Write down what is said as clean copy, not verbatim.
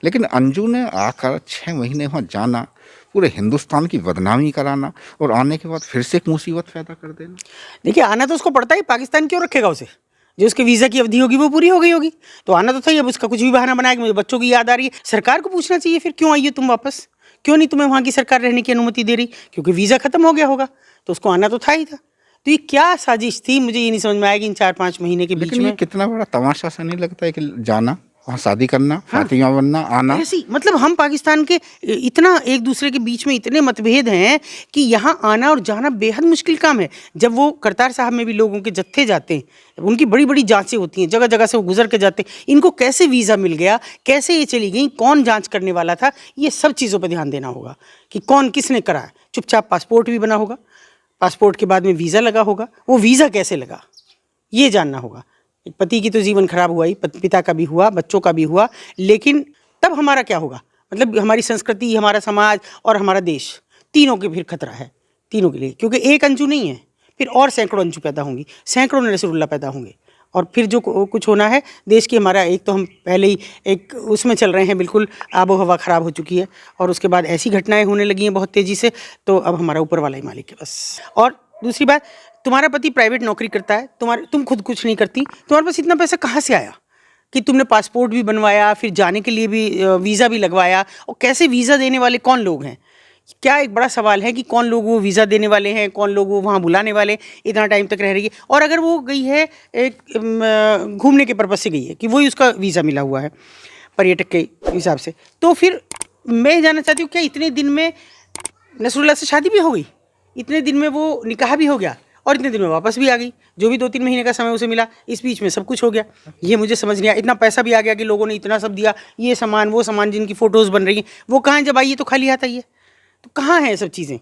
लेकिन अंजू ने आकर 6 महीने वहाँ जाना, पूरे हिंदुस्तान की बदनामी कराना और आने के बाद फिर से एक मुसीबत पैदा कर देना। देखिए आना तो उसको पड़ता ही, पाकिस्तान क्यों रखेगा उसे? जो उसके वीज़ा की अवधि होगी वो पूरी हो गई होगी, तो आना तो था ही। अब उसका कुछ भी बहाना बनाया कि मुझे बच्चों की याद आ रही है, सरकार को पूछना चाहिए फिर क्यों आई हो तुम वापस, क्यों नहीं तुम्हें वहाँ की सरकार रहने की अनुमति दे रही? क्योंकि वीज़ा खत्म हो गया होगा, तो उसको आना तो था ही था। तो ये क्या साजिश थी, मुझे ये नहीं समझ में आया कि इन 4-5 महीने के बीच लेकिन ये में। कितना बड़ा तमाशा सा नहीं लगता है कि जाना, वहाँ शादी करना, हाँ, फातिमा बनना, आना। ऐसी मतलब हम पाकिस्तान के इतना एक दूसरे के बीच में इतने मतभेद हैं कि यहाँ आना और जाना बेहद मुश्किल काम है। जब वो करतार साहब में भी लोगों के जत्थे जाते हैं, उनकी बड़ी बड़ी जांचें होती हैं, जगह जगह से वो गुजर के जाते हैं। इनको कैसे वीज़ा मिल गया, कैसे ये चली गई, कौन जांच करने वाला था, ये सब चीज़ों पर ध्यान देना होगा कि कौन किसने कराया। चुपचाप पासपोर्ट भी बना होगा, पासपोर्ट के बाद में वीज़ा लगा होगा, वो वीज़ा कैसे लगा ये जानना होगा। एक पति की तो जीवन खराब हुआ ही, पिता का भी हुआ, बच्चों का भी हुआ, लेकिन तब हमारा क्या होगा? मतलब हमारी संस्कृति, हमारा समाज और हमारा देश, तीनों के फिर खतरा है, तीनों के लिए। क्योंकि एक अंजू नहीं है, फिर और सैकड़ों अंजू पैदा होंगी, सैकड़ों नसरुल्ला पैदा होंगे, और फिर जो कुछ होना है देश की। हमारा एक तो हम पहले ही एक उसमें चल रहे हैं, बिल्कुल आबो हवा ख़राब हो चुकी है, और उसके बाद ऐसी घटनाएं होने लगी हैं बहुत तेज़ी से, तो अब हमारा ऊपर वाला ही मालिक है बस। और दूसरी बात, तुम्हारा पति प्राइवेट नौकरी करता है, तुम खुद कुछ नहीं करती, तुम्हारे पास इतना पैसा कहाँ से आया कि तुमने पासपोर्ट भी बनवाया, फिर जाने के लिए भी वीज़ा भी लगवाया? और कैसे वीज़ा देने वाले कौन लोग हैं? क्या एक बड़ा सवाल है कि कौन लोग वो वीज़ा देने वाले हैं, कौन लोग वो वहाँ बुलाने वाले, इतना टाइम तक रह रही है। और अगर वो गई है एक घूमने के पर्पज़ से गई है कि वही उसका वीज़ा मिला हुआ है पर्यटक के हिसाब से, तो फिर मैं जानना चाहती हूँ क्या इतने दिन में नसरुल्लाह से शादी भी हो गई, इतने दिन में वो निकाह भी हो गया, और इतने दिन में वापस भी आ गई? जो भी 2-3 महीने का समय उसे मिला, इस बीच में सब कुछ हो गया। ये मुझे समझ नहीं आया। इतना पैसा भी आ गया कि लोगों ने इतना सब दिया, ये सामान वो सामान, जिनकी फ़ोटोज़ बन रही हैं, वो कहाँ है? जब आई है तो खाली हाथ आई है, तो कहाँ है ये सब चीज़ें?